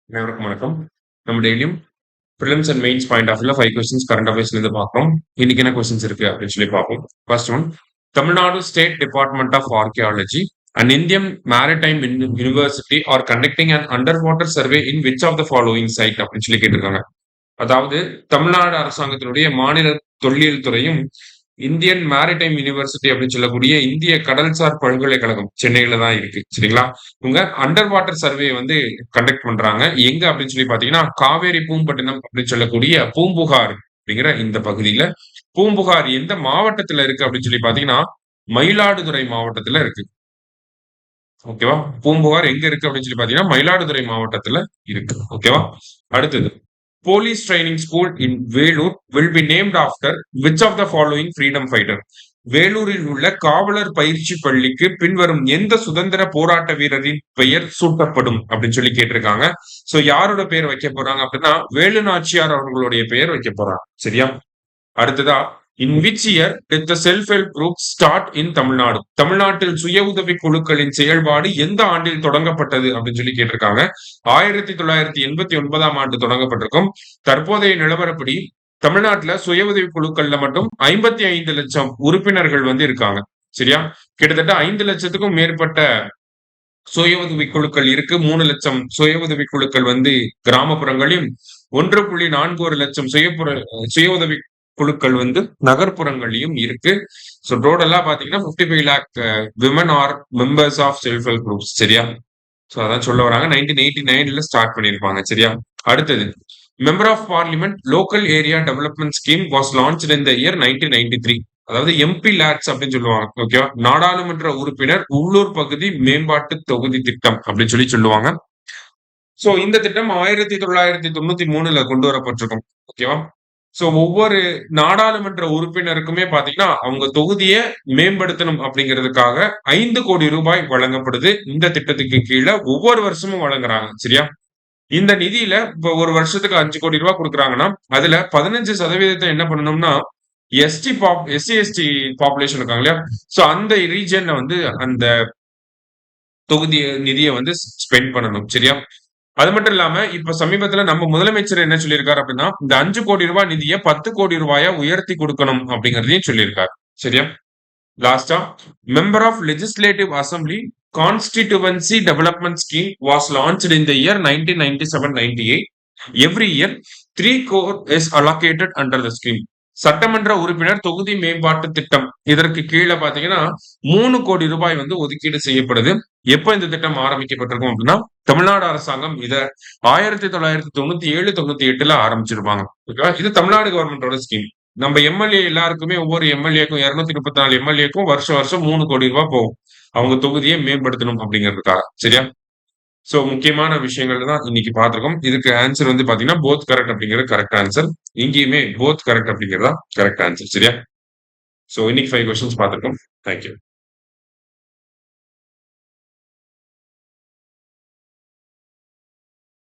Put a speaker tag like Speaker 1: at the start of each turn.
Speaker 1: அனைவருக்கும் வணக்கம். நம்ம டெய்லியும் prelims and mains point of வியூல 5 கொஸ்டின்ஸ் கரண்ட் அஃபேர்ஸ்ல இருந்து பார்க்குறோம். இன்னைக்கு என்ன கொஸ்டின்ஸ் இருக்கு அப்படின்னு சொல்லி பார்ப்போம். First one, Tamil Nadu state department of archaeology and Indian maritime university are conducting and underwater survey in which of the following site அப்படின்னு சொல்லி கேட்டிருக்காங்க. அதாவது தமிழ்நாடு அரசாங்கத்தினுடைய மாநில தொல்லியல் துறையும் இந்தியன் மேரிடைம் யூனிவர்சிட்டி அப்படின்னு சொல்லக்கூடிய இந்திய கடல்சார் பல்கலைக்கழகம் சென்னையில தான் இருக்கு. சரிங்களா? இவங்க அண்டர் வாட்டர் சர்வே வந்து கண்டக்ட் பண்றாங்க. எங்க அப்படின்னு சொல்லி பாத்தீங்கன்னா காவேரி பூம்பட்டினம் அப்படின்னு சொல்லக்கூடிய பூம்புகார் அப்படிங்கிற இந்த பகுதியில. பூம்புகார் எந்த மாவட்டத்துல இருக்கு அப்படின்னு சொல்லி பாத்தீங்கன்னா மயிலாடுதுறை மாவட்டத்துல இருக்கு. ஓகேவா? பூம்புகார் எங்க இருக்கு அப்படின்னு சொல்லி பாத்தீங்கன்னா மயிலாடுதுறை மாவட்டத்துல இருக்கு. ஓகேவா? அடுத்தது, police training school in Vellore will be named after which of the following freedom fighter? வேலூரில் உள்ள காவலர் பயிற்சி பள்ளிக்கு பின்வரும் எந்த சுதந்திர போராட்ட வீரரின் பெயர் சூட்டப்படும் அப்படின்னு சொல்லி கேட்டிருக்காங்க. சோ யாரோட பெயர் வைக்க போறாங்க அப்படின்னா வேலு நாச்சியார் அவர்களுடைய பெயர் வைக்க போறாங்க. சரியா? அடுத்ததா, in which year did the self help group start in Tamil Nadu? தமிழ்நாட்டில் சுய உதவி குழுக்களின் செயல்பாடு எந்த ஆண்டில் தொடங்கப்பட்டது அப்படின்னு சொல்லி கேட்டிருக்காங்க. 1989ஆம் ஆண்டு தொடங்கப்பட்டிருக்கும். தற்போதைய நிலவரப்படி தமிழ்நாட்டுல சுய உதவி குழுக்கள்ல மட்டும் 55 லட்சம் உறுப்பினர்கள் வந்து இருக்காங்க. சரியா? கிட்டத்தட்ட 5 லட்சத்துக்கும் மேற்பட்ட சுய உதவி குழுக்கள் இருக்கு. 3 லட்சம் சுய உதவி குழுக்கள் வந்து கிராமப்புறங்களையும் 1.41 லட்சம் சுய உதவி குழுக்கள் வந்து நகர்ப்புறங்களையும் இருக்கு. ஸோ டோட்டலா பாத்தீங்கன்னா 55 lakh women are members of self help groups. சரியா? ஸோ அதான் சொல்ல வராங்க. 1989ல ஸ்டார்ட் பண்ணியிருப்பாங்க. சரியா? அடுத்தது, member of parliament local area development scheme was launched in the year 1993. அதாவது எம்பி லேட்ஸ் அப்படின்னு சொல்லுவாங்க. ஓகேவா? நாடாளுமன்ற உறுப்பினர் உள்ளூர் பகுதி மேம்பாட்டு தொகுதி திட்டம் அப்படின்னு சொல்லி சொல்லுவாங்க. சோ இந்த திட்டம் 1993ல கொண்டு வரப்பட்டிருக்கும். ஓகேவா? சோ ஒவ்வொரு நாடாளுமன்ற உறுப்பினருக்குமே பாத்தீங்கன்னா அவங்க தொகுதியை மேம்படுத்தணும் அப்படிங்கிறதுக்காக 5 கோடி ரூபாய் வழங்கப்படுது. இந்த திட்டத்துக்கு கீழே ஒவ்வொரு வருஷமும் வழங்குறாங்க. சரியா? இந்த நிதியில இப்ப ஒரு வருஷத்துக்கு 5 கோடி ரூபாய் கொடுக்குறாங்கன்னா அதுல 15% என்ன பண்ணணும்னா எஸ்சி எஸ்டி பாப்புலேஷன் இருக்காங்க இல்லையா? சோ அந்த ரீஜன்ல வந்து அந்த தொகுதி நிதியை வந்து ஸ்பெண்ட் பண்ணணும். சரியா? அது மட்டும் இல்லாம இப்ப சமீபத்துல நம்ம முதலமைச்சர் என்ன சொல்லியிருக்காரு அப்படின்னா இந்த 5 கோடி ரூபாய் நிதியை 10 கோடி ரூபாயா உயர்த்தி கொடுக்கணும் அப்படிங்கறதையும் சொல்லியிருக்காரு. சரியா? லாஸ்டா, member of legislative assembly constituency development scheme was launched in the year 1997-98. Every year 3 crore is allocated under the scheme. சட்டமன்ற உறுப்பினர் தொகுதி மேம்பாட்டு திட்டம் இதற்கு கீழே பாத்தீங்கன்னா 3 கோடி ரூபாய் வந்து ஒதுக்கீடு செய்யப்படுது. எப்ப இந்த திட்டம் ஆரம்பிக்கப்பட்டிருக்கும் அப்படின்னா தமிழ்நாடு அரசாங்கம் இத 1997-98ல ஆரம்பிச்சிருப்பாங்க. ஓகேவா? இது தமிழ்நாடு கவர்மெண்டோட ஸ்கீம். நம்ம எம்எல்ஏ எல்லாருக்குமே ஒவ்வொரு எம்எல்ஏக்கும் 234 எம்எல்ஏக்கும் வருஷம் வருஷம் 3 கோடி ரூபாய் போகும். அவங்க தொகுதியை மேம்படுத்தணும் அப்படிங்கிறதுக்காக. சரியா? சோ முக்கியமான விஷயங்கள் தான் இன்னைக்கு பார்த்திருக்கோம். இதுக்கு ஆன்சர் வந்து பாத்தீங்கன்னா போத் கரெக்ட் அப்படிங்கிறது கரெக்ட் ஆன்சர். இங்கேயுமே போத் கரெக்ட் அப்படிங்கிறதா கரெக்ட் ஆன்சர். சரியா? சோ இன்னைக்கு 5 கொஸ்டின்ஸ் பார்த்திருக்கோம். தேங்க்யூ.